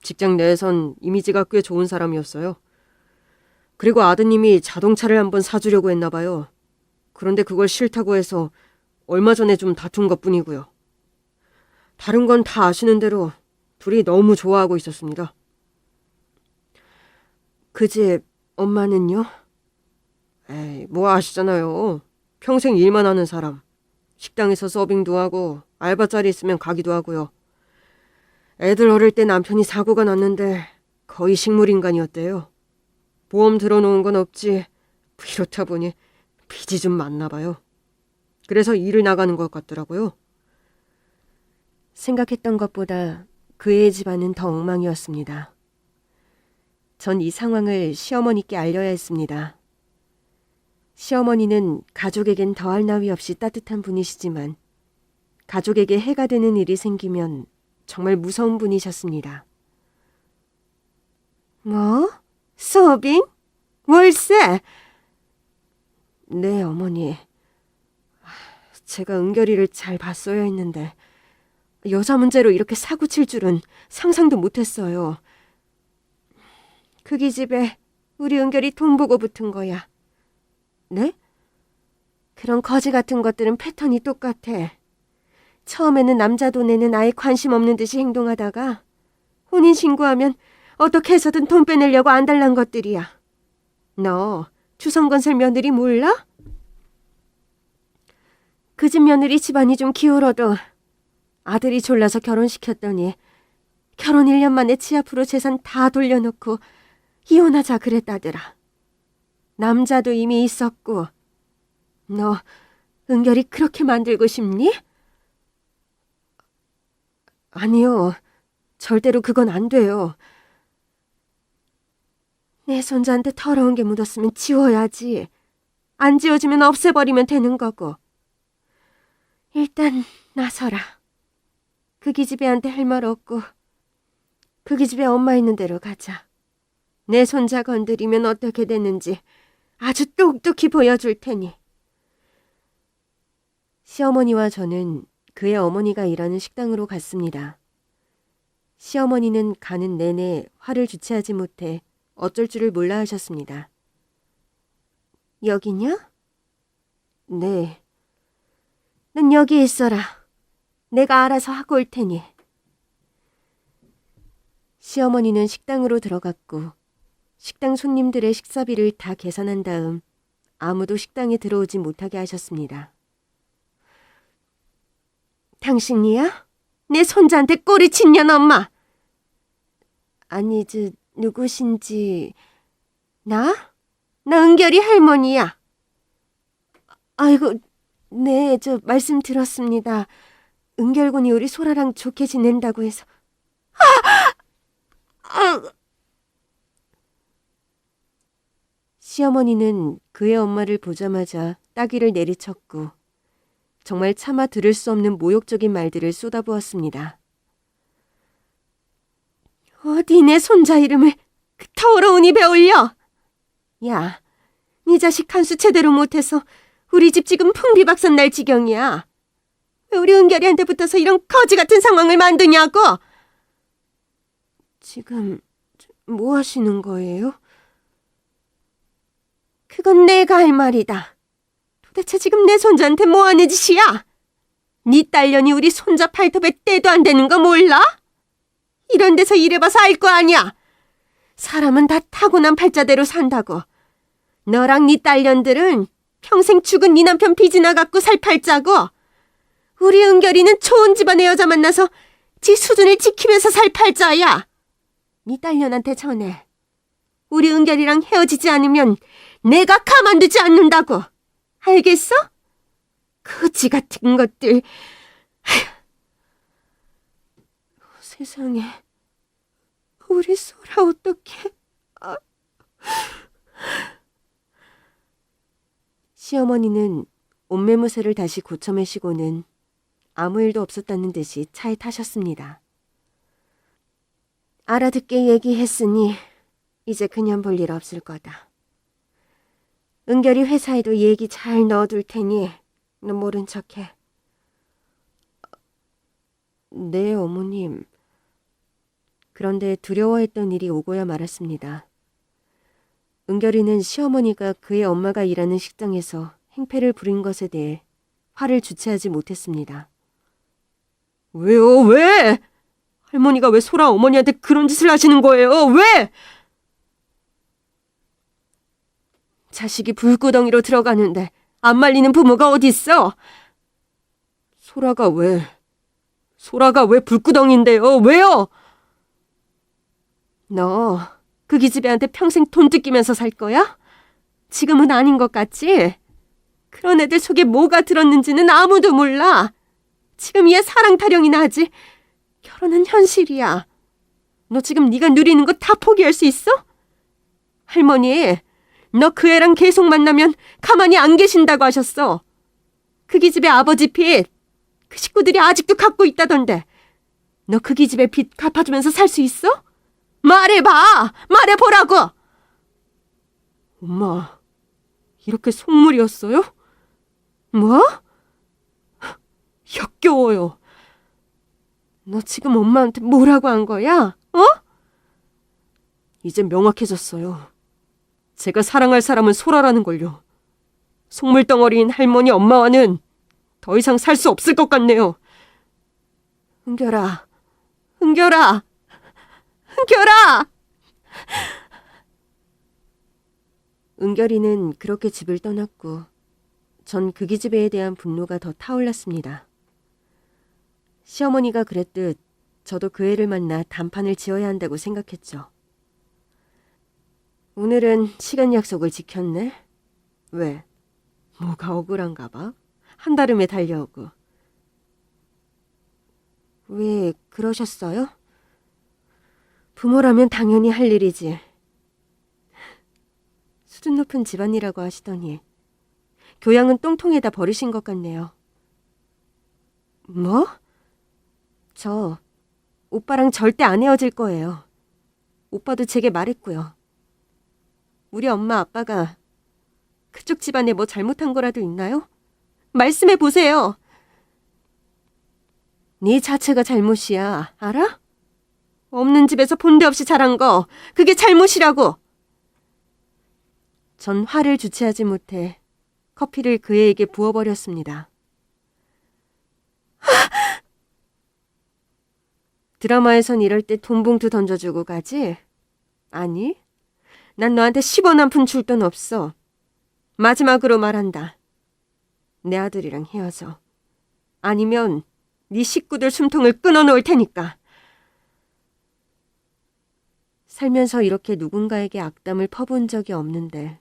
직장 내에선 이미지가 꽤 좋은 사람이었어요. 그리고 아드님이 자동차를 한번 사주려고 했나 봐요. 그런데 그걸 싫다고 해서 얼마 전에 좀 다툰 것뿐이고요. 다른 건 다 아시는 대로 둘이 너무 좋아하고 있었습니다. 그 집 엄마는요? 에이, 뭐 아시잖아요. 평생 일만 하는 사람. 식당에서 서빙도 하고 알바 자리 있으면 가기도 하고요. 애들 어릴 때 남편이 사고가 났는데 거의 식물인간이었대요. 보험 들어놓은 건 없지. 이렇다 보니 빚이 좀 많나 봐요. 그래서 일을 나가는 것 같더라고요. 생각했던 것보다 그의 집안은 더 엉망이었습니다. 전 이 상황을 시어머니께 알려야 했습니다. 시어머니는 가족에겐 더할 나위 없이 따뜻한 분이시지만 가족에게 해가 되는 일이 생기면 정말 무서운 분이셨습니다. 뭐? 서빙? 월세? 네, 어머니. 제가 은결이를 잘 봤어야 했는데 여자 문제로 이렇게 사고칠 줄은 상상도 못했어요. 그 기집애 우리 은결이 돈 보고 붙은 거야. 네? 그런 거지 같은 것들은 패턴이 똑같아. 처음에는 남자 돈에는 아예 관심 없는 듯이 행동하다가 혼인신고하면 어떻게 해서든 돈 빼내려고 안달난 것들이야. 너 주성건설 며느리 몰라? 그 집 며느리 집안이 좀 기울어도 아들이 졸라서 결혼시켰더니 결혼 1년 만에 지 앞으로 재산 다 돌려놓고 이혼하자 그랬다더라. 남자도 이미 있었고. 너 은결이 그렇게 만들고 싶니? 아니요. 절대로 그건 안 돼요. 내 손자한테 더러운 게 묻었으면 지워야지. 안 지워지면 없애버리면 되는 거고. 일단 나서라. 그 기집애한테 할 말 없고 그 기집애 엄마 있는 대로 가자. 내 손자 건드리면 어떻게 되는지 아주 똑똑히 보여줄 테니. 시어머니와 저는 그의 어머니가 일하는 식당으로 갔습니다. 시어머니는 가는 내내 화를 주체하지 못해 어쩔 줄을 몰라 하셨습니다. 여기냐? 네. 넌 여기 있어라. 내가 알아서 하고 올 테니. 시어머니는 식당으로 들어갔고 식당 손님들의 식사비를 다 계산한 다음 아무도 식당에 들어오지 못하게 하셨습니다. 당신이야? 내 손자한테 꼬리친 년 엄마. 아니, 누구신지... 나? 나 은결이 할머니야. 아이고, 네, 말씀 들었습니다. 은결군이 우리 소라랑 좋게 지낸다고 해서. 시어머니는 그의 엄마를 보자마자 따귀를 내리쳤고 정말 차마 들을 수 없는 모욕적인 말들을 쏟아부었습니다. 어디 내 손자 이름을 그 더러운 입에 올려? 야, 네 자식 한 수 제대로 못해서 우리 집 지금 풍비박산 날 지경이야. 왜 우리 은결이한테 붙어서 이런 거지 같은 상황을 만드냐고? 지금 뭐 하시는 거예요? 그건 내가 할 말이다. 도대체 지금 내 손자한테 뭐 하는 짓이야? 네 딸년이 우리 손자 팔톱에 때도 안 되는 거 몰라? 이런 데서 일해봐서 알 거 아니야. 사람은 다 타고난 팔자대로 산다고. 너랑 네 딸년들은 평생 죽은 네 남편 빚이나 갖고 살 팔자고. 우리 은결이는 좋은 집안의 여자 만나서 지 수준을 지키면서 살 팔자야. 네 딸년한테 전해. 우리 은결이랑 헤어지지 않으면 내가 가만두지 않는다고. 알겠어? 거지 같은 것들. 세상에. 우리 소라 어떡해. 시어머니는 옷매무새를 다시 고쳐매시고는 아무 일도 없었다는 듯이 차에 타셨습니다. 알아듣게 얘기했으니 이제 그냥 볼 일 없을 거다. 은결이 회사에도 얘기 잘 넣어둘 테니 너 모른 척해. 네, 어머님. 그런데 두려워했던 일이 오고야 말았습니다. 은결이는 시어머니가 그의 엄마가 일하는 식당에서 행패를 부린 것에 대해 화를 주체하지 못했습니다. 왜요? 왜? 할머니가 왜 소라 어머니한테 그런 짓을 하시는 거예요? 왜? 자식이 불구덩이로 들어가는데 안 말리는 부모가 어딨어? 소라가 왜 불구덩인데요? 왜요? 너 그 기집애한테 평생 돈 뜯기면서 살 거야? 지금은 아닌 것 같지? 그런 애들 속에 뭐가 들었는지는 아무도 몰라. 지금 얘 사랑 타령이나 하지. 결혼은 현실이야. 너 지금 네가 누리는 거 다 포기할 수 있어? 할머니, 너 그 애랑 계속 만나면 가만히 안 계신다고 하셨어. 그 기집애 아버지 빚, 그 식구들이 아직도 갖고 있다던데. 너 그 기집애 빚 갚아주면서 살 수 있어? 말해봐! 말해보라고! 엄마, 이렇게 속물이었어요? 뭐? 역겨워요. 너 지금 엄마한테 뭐라고 한 거야? 어? 이제 명확해졌어요. 제가 사랑할 사람은 소라라는 걸요. 속물덩어리인 할머니 엄마와는 더 이상 살 수 없을 것 같네요. 은결아, 은결아, 은결아! 은결이는 그렇게 집을 떠났고 전 그 기집애에 대한 분노가 더 타올랐습니다. 시어머니가 그랬듯 저도 그 애를 만나 단판을 지어야 한다고 생각했죠. 오늘은 시간 약속을 지켰네. 왜? 뭐가 억울한가 봐. 한달음에 달려오고. 왜 그러셨어요? 부모라면 당연히 할 일이지. 수준 높은 집안이라고 하시더니 교양은 똥통에다 버리신 것 같네요. 뭐? 저 오빠랑 절대 안 헤어질 거예요. 오빠도 제게 말했고요. 우리 엄마 아빠가 그쪽 집안에 뭐 잘못한 거라도 있나요? 말씀해 보세요. 네 자체가 잘못이야. 알아? 없는 집에서 본데 없이 자란 거 그게 잘못이라고. 전 화를 주체하지 못해 커피를 그 애에게 부어버렸습니다. 드라마에선 이럴 때 돈봉투 던져주고 가지? 아니, 난 너한테 10원 한 푼 줄 돈 없어. 마지막으로 말한다. 내 아들이랑 헤어져. 아니면 네 식구들 숨통을 끊어놓을 테니까. 살면서 이렇게 누군가에게 악담을 퍼본 적이 없는데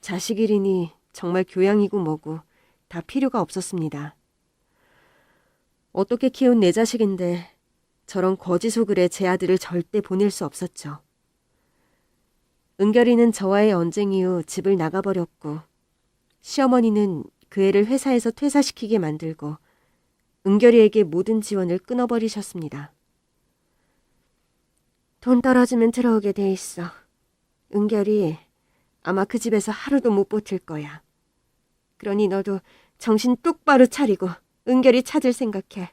자식이리니 정말 교양이고 뭐고 다 필요가 없었습니다. 어떻게 키운 내 자식인데 저런 거지 소글에 제 아들을 절대 보낼 수 없었죠. 은결이는 저와의 언쟁 이후 집을 나가버렸고 시어머니는 그 애를 회사에서 퇴사시키게 만들고 은결이에게 모든 지원을 끊어버리셨습니다. 돈 떨어지면 들어오게 돼 있어. 은결이 아마 그 집에서 하루도 못 버틸 거야. 그러니 너도 정신 똑바로 차리고 은결이 찾을 생각해.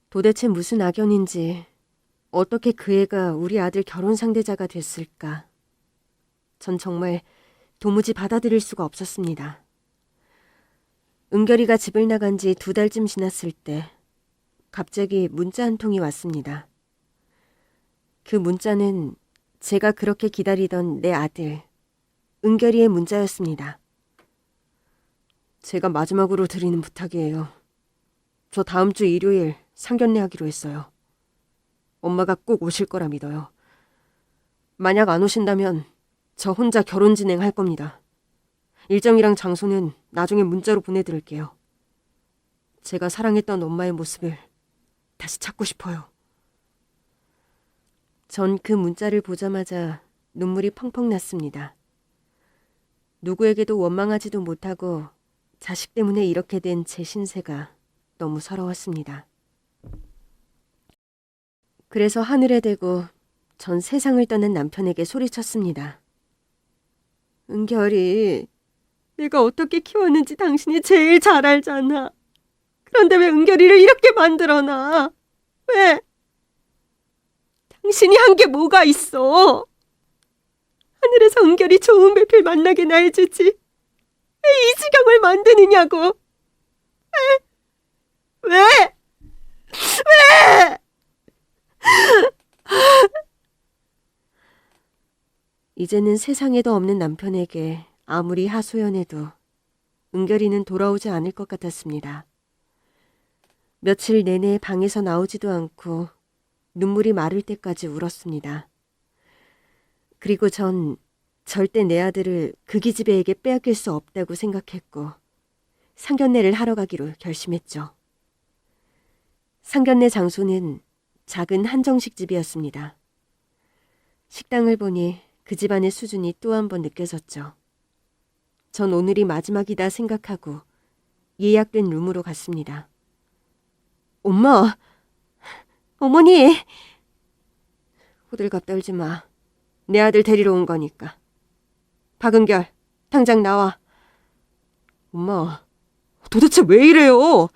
도대체 무슨 악연인지 어떻게 그 애가 우리 아들 결혼 상대자가 됐을까? 전 정말 도무지 받아들일 수가 없었습니다. 은결이가 집을 나간 지 2달쯤 지났을 때 갑자기 문자 한 통이 왔습니다. 그 문자는 제가 그렇게 기다리던 내 아들 은결이의 문자였습니다. 제가 마지막으로 드리는 부탁이에요. 저 다음 주 일요일 상견례 하기로 했어요. 엄마가 꼭 오실 거라 믿어요. 만약 안 오신다면 저 혼자 결혼 진행할 겁니다. 일정이랑 장소는 나중에 문자로 보내드릴게요. 제가 사랑했던 엄마의 모습을 다시 찾고 싶어요. 전 그 문자를 보자마자 눈물이 펑펑 났습니다. 누구에게도 원망하지도 못하고 자식 때문에 이렇게 된 제 신세가 너무 서러웠습니다. 그래서 하늘에 대고 전 세상을 떠난 남편에게 소리쳤습니다. 은결이, 내가 어떻게 키웠는지 당신이 제일 잘 알잖아. 그런데 왜 은결이를 이렇게 만들어놔? 왜? 당신이 한 게 뭐가 있어? 하늘에서 은결이 좋은 배필 만나게나 해주지. 왜 이 지경을 만드느냐고. 왜? 왜? 이제는 세상에도 없는 남편에게 아무리 하소연해도 은결이는 돌아오지 않을 것 같았습니다. 며칠 내내 방에서 나오지도 않고 눈물이 마를 때까지 울었습니다. 그리고 전 절대 내 아들을 그 기집애에게 빼앗길 수 없다고 생각했고 상견례를 하러 가기로 결심했죠. 상견례 장소는 작은 한정식 집이었습니다. 식당을 보니 그 집안의 수준이 또 한 번 느껴졌죠. 전 오늘이 마지막이다 생각하고 예약된 룸으로 갔습니다. 엄마! 어머니! 호들갑 떨지 마. 내 아들 데리러 온 거니까. 박은결, 당장 나와. 엄마, 도대체 왜 이래요?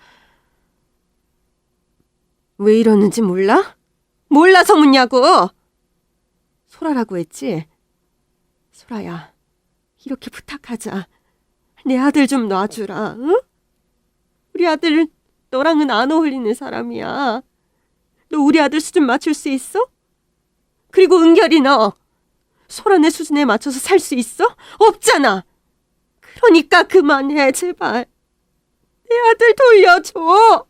왜 이러는지 몰라? 몰라서 묻냐고! 소라라고 했지? 소라야, 이렇게 부탁하자. 내 아들 좀 놔주라, 응? 우리 아들 너랑은 안 어울리는 사람이야. 너 우리 아들 수준 맞출 수 있어? 그리고 은결이 너 소란의 수준에 맞춰서 살 수 있어? 없잖아. 그러니까 그만해, 제발. 내 아들 돌려줘.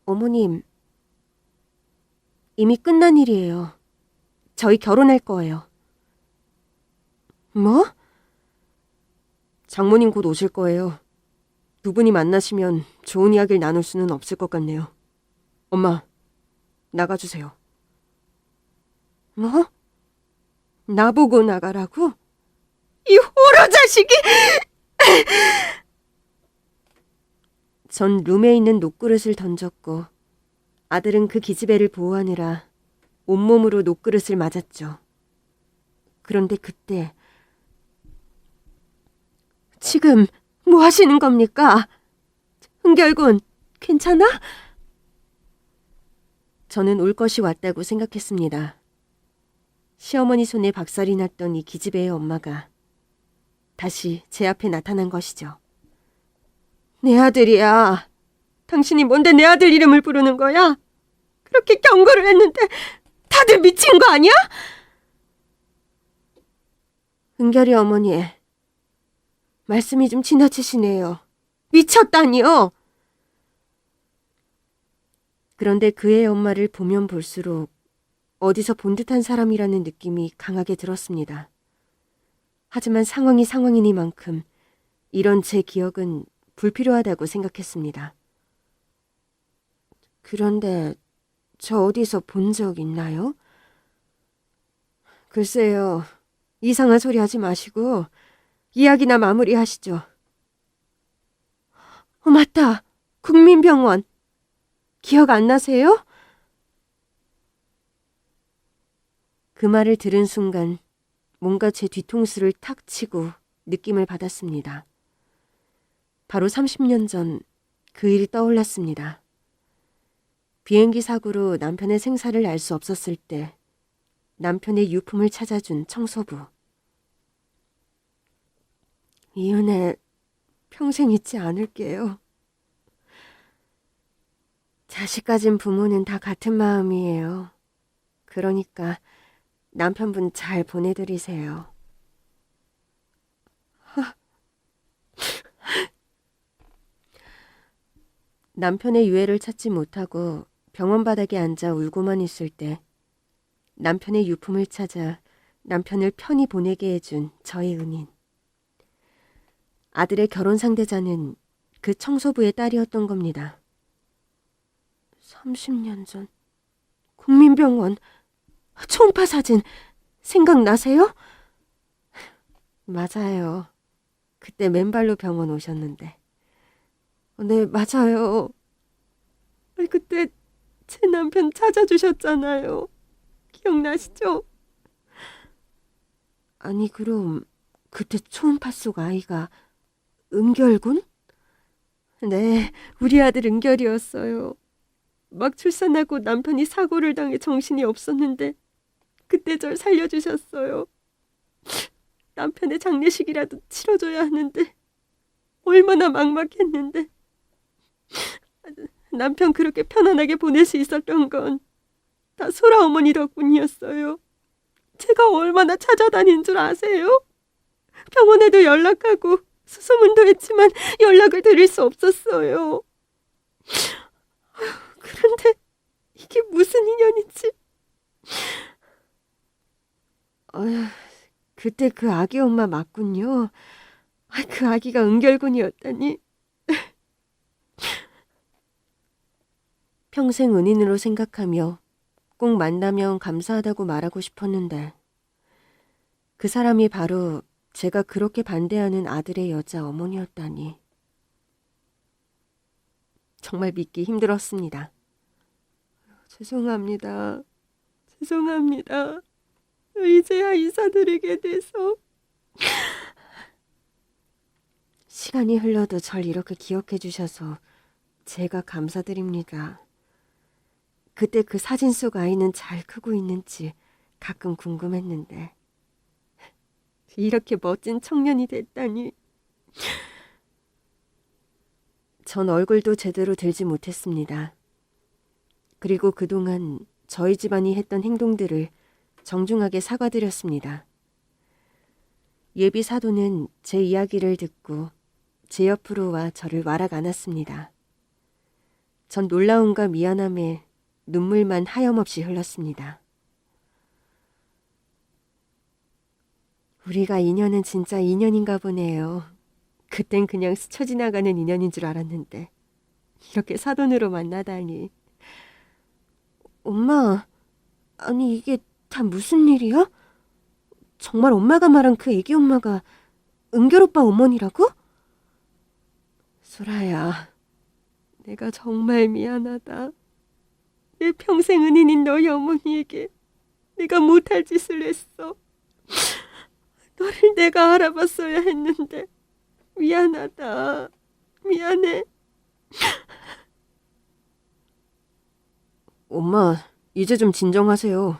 어머님, 이미 끝난 일이에요. 저희 결혼할 거예요. 뭐? 장모님 곧 오실 거예요. 두 분이 만나시면 좋은 이야기를 나눌 수는 없을 것 같네요. 엄마, 나가주세요. 뭐? 나보고 나가라고? 이 호러 자식이! 전 룸에 있는 녹그릇을 던졌고 아들은 그 기집애를 보호하느라 온몸으로 녹그릇을 맞았죠. 그런데 그때 지금 뭐 하시는 겁니까? 은결군, 괜찮아? 저는 올 것이 왔다고 생각했습니다. 시어머니 손에 박살이 났던 이 기집애의 엄마가 다시 제 앞에 나타난 것이죠. 내 아들이야. 당신이 뭔데 내 아들 이름을 부르는 거야? 그렇게 경고를 했는데 다들 미친 거 아니야? 은결이 어머니, 말씀이 좀 지나치시네요. 미쳤다니요. 그런데 그의 엄마를 보면 볼수록 어디서 본 듯한 사람이라는 느낌이 강하게 들었습니다. 하지만 상황이 상황이니만큼 이런 제 기억은 불필요하다고 생각했습니다. 그런데 저 어디서 본 적 있나요? 글쎄요. 이상한 소리 하지 마시고 이야기나 마무리하시죠. 맞다. 국민병원. 기억 안 나세요? 그 말을 들은 순간 뭔가 제 뒤통수를 탁 치고 느낌을 받았습니다. 바로 30년 전 그 일이 떠올랐습니다. 비행기 사고로 남편의 생사를 알 수 없었을 때 남편의 유품을 찾아준 청소부. 이 은혜 평생 잊지 않을게요. 자식 가진 부모는 다 같은 마음이에요. 그러니까 남편분 잘 보내드리세요. 남편의 유해를 찾지 못하고 병원 바닥에 앉아 울고만 있을 때 남편의 유품을 찾아 남편을 편히 보내게 해준 저의 은인. 아들의 결혼 상대자는 그 청소부의 딸이었던 겁니다. 30년 전 국민병원 초음파 사진 생각나세요? 맞아요. 그때 맨발로 병원 오셨는데. 네, 맞아요. 그때 제 남편 찾아주셨잖아요. 기억나시죠? 아니, 그럼 그때 초음파 속 아이가 은결군? 네, 우리 아들 은결이었어요. 막 출산하고 남편이 사고를 당해 정신이 없었는데 그때 절 살려주셨어요. 남편의 장례식이라도 치러줘야 하는데 얼마나 막막했는데 남편 그렇게 편안하게 보낼 수 있었던 건 다 소라 어머니 덕분이었어요. 제가 얼마나 찾아다닌 줄 아세요? 병원에도 연락하고 수소문도 했지만 연락을 드릴 수 없었어요. 근데 이게 무슨 인연인지. 아휴, 그때 그 아기 엄마 맞군요. 그 아기가 은결군이었다니. 평생 은인으로 생각하며 꼭 만나면 감사하다고 말하고 싶었는데 그 사람이 바로 제가 그렇게 반대하는 아들의 여자 어머니였다니. 정말 믿기 힘들었습니다. 죄송합니다. 죄송합니다. 이제야 인사드리게 돼서. 시간이 흘러도 절 이렇게 기억해 주셔서 제가 감사드립니다. 그때 그 사진 속 아이는 잘 크고 있는지 가끔 궁금했는데 이렇게 멋진 청년이 됐다니. 전 얼굴도 제대로 들지 못했습니다. 그리고 그동안 저희 집안이 했던 행동들을 정중하게 사과드렸습니다. 예비 사도는 제 이야기를 듣고 제 옆으로 와 저를 와락 안았습니다. 전 놀라움과 미안함에 눈물만 하염없이 흘렀습니다. 우리가 인연은 진짜 인연인가 보네요. 그땐 그냥 스쳐 지나가는 인연인 줄 알았는데 이렇게 사돈으로 만나다니. 엄마, 아니 이게 다 무슨 일이야? 정말 엄마가 말한 그 애기 엄마가 은결 오빠 어머니라고? 소라야, 내가 정말 미안하다. 내 평생 은인인 너희 어머니에게 내가 못할 짓을 했어. 너를 내가 알아봤어야 했는데 미안하다. 미안해. 엄마, 이제 좀 진정하세요.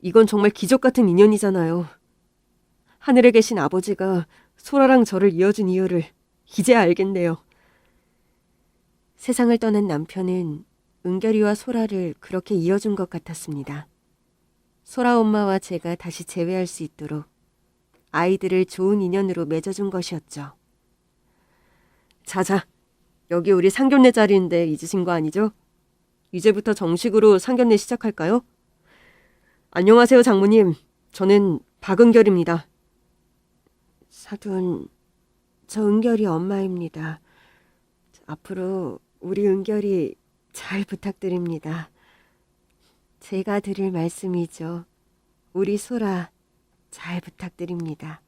이건 정말 기적 같은 인연이잖아요. 하늘에 계신 아버지가 소라랑 저를 이어준 이유를 이제야 알겠네요. 세상을 떠난 남편은 은결이와 소라를 그렇게 이어준 것 같았습니다. 소라 엄마와 제가 다시 재회할 수 있도록 아이들을 좋은 인연으로 맺어준 것이었죠. 자자, 여기 우리 상견례 자리인데 잊으신 거 아니죠? 이제부터 정식으로 상견례 시작할까요? 안녕하세요, 장모님. 저는 박은결입니다. 사돈, 저 은결이 엄마입니다. 앞으로 우리 은결이 잘 부탁드립니다. 제가 드릴 말씀이죠. 우리 소라 잘 부탁드립니다.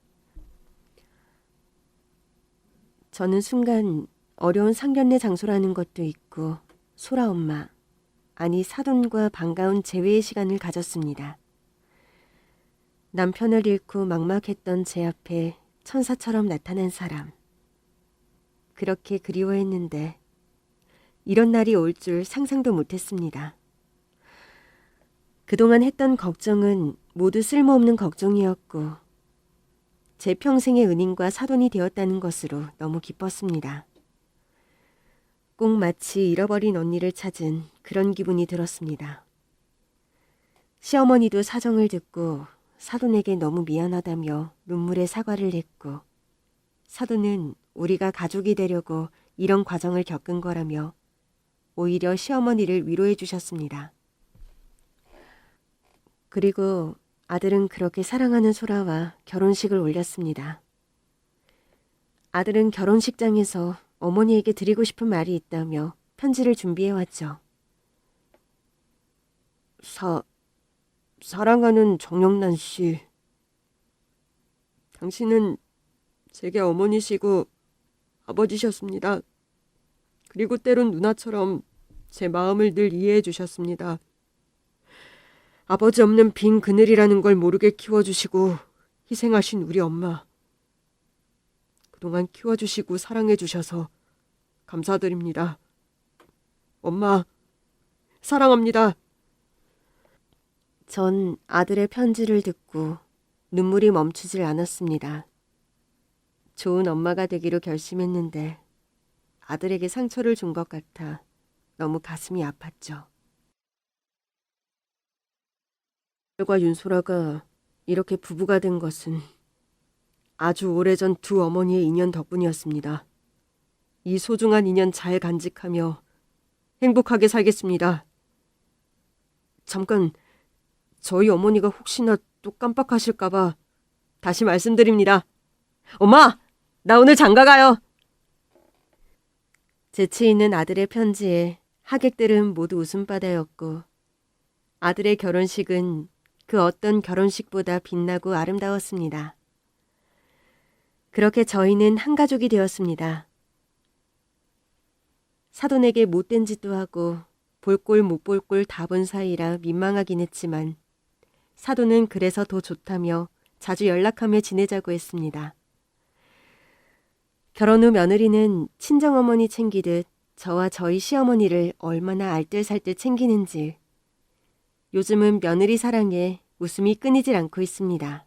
저는 순간 어려운 상견례 장소라는 것도 있고 소라 엄마, 아니 사돈과 반가운 재회의 시간을 가졌습니다. 남편을 잃고 막막했던 제 앞에 천사처럼 나타난 사람. 그렇게 그리워했는데 이런 날이 올 줄 상상도 못했습니다. 그동안 했던 걱정은 모두 쓸모없는 걱정이었고 제 평생의 은인과 사돈이 되었다는 것으로 너무 기뻤습니다. 꼭 마치 잃어버린 언니를 찾은 그런 기분이 들었습니다. 시어머니도 사정을 듣고 사돈에게 너무 미안하다며 눈물의 사과를 했고 사돈은 우리가 가족이 되려고 이런 과정을 겪은 거라며 오히려 시어머니를 위로해 주셨습니다. 그리고 아들은 그렇게 사랑하는 소라와 결혼식을 올렸습니다. 아들은 결혼식장에서 어머니에게 드리고 싶은 말이 있다며 편지를 준비해왔죠. 사랑하는 정영란 씨. 당신은 제게 어머니시고 아버지셨습니다. 그리고 때론 누나처럼 제 마음을 늘 이해해 주셨습니다. 아버지 없는 빈 그늘이라는 걸 모르게 키워주시고 희생하신 우리 엄마. 그동안 키워주시고 사랑해주셔서 감사드립니다. 엄마, 사랑합니다. 전 아들의 편지를 듣고 눈물이 멈추질 않았습니다. 좋은 엄마가 되기로 결심했는데 아들에게 상처를 준 것 같아 너무 가슴이 아팠죠. 과 윤소라가 이렇게 부부가 된 것은 아주 오래전 두 어머니의 인연 덕분이었습니다. 이 소중한 인연 잘 간직하며 행복하게 살겠습니다. 잠깐, 저희 어머니가 혹시나 또 깜빡하실까봐 다시 말씀드립니다. 엄마! 나 오늘 장가 가요! 재치 있는 아들의 편지에 하객들은 모두 웃음바다였고 아들의 결혼식은 그 어떤 결혼식보다 빛나고 아름다웠습니다. 그렇게 저희는 한 가족이 되었습니다. 사돈에게 못된 짓도 하고 볼 꼴 못 볼 꼴 다 본 사이라 민망하긴 했지만 사돈은 그래서 더 좋다며 자주 연락하며 지내자고 했습니다. 결혼 후 며느리는 친정어머니 챙기듯 저와 저희 시어머니를 얼마나 알뜰살뜰 챙기는지 요즘은 며느리 사랑에 웃음이 끊이질 않고 있습니다.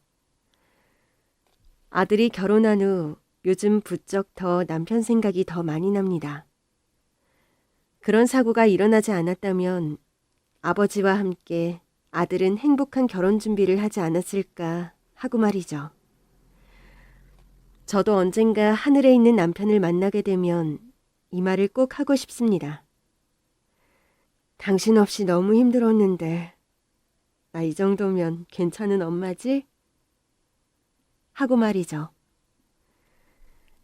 아들이 결혼한 후 요즘 부쩍 더 남편 생각이 더 많이 납니다. 그런 사고가 일어나지 않았다면 아버지와 함께 아들은 행복한 결혼 준비를 하지 않았을까 하고 말이죠. 저도 언젠가 하늘에 있는 남편을 만나게 되면 이 말을 꼭 하고 싶습니다. 당신 없이 너무 힘들었는데 나 이 정도면 괜찮은 엄마지? 하고 말이죠.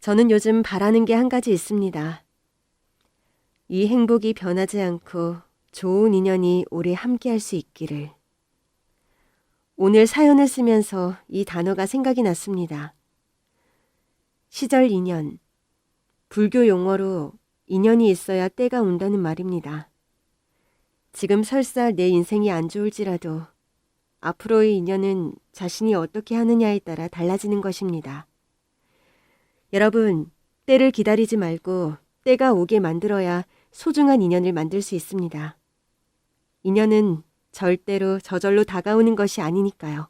저는 요즘 바라는 게 한 가지 있습니다. 이 행복이 변하지 않고 좋은 인연이 오래 함께할 수 있기를. 오늘 사연을 쓰면서 이 단어가 생각이 났습니다. 시절 인연. 불교 용어로 인연이 있어야 때가 온다는 말입니다. 지금 설사 내 인생이 안 좋을지라도 앞으로의 인연은 자신이 어떻게 하느냐에 따라 달라지는 것입니다. 여러분, 때를 기다리지 말고 때가 오게 만들어야 소중한 인연을 만들 수 있습니다. 인연은 절대로 저절로 다가오는 것이 아니니까요.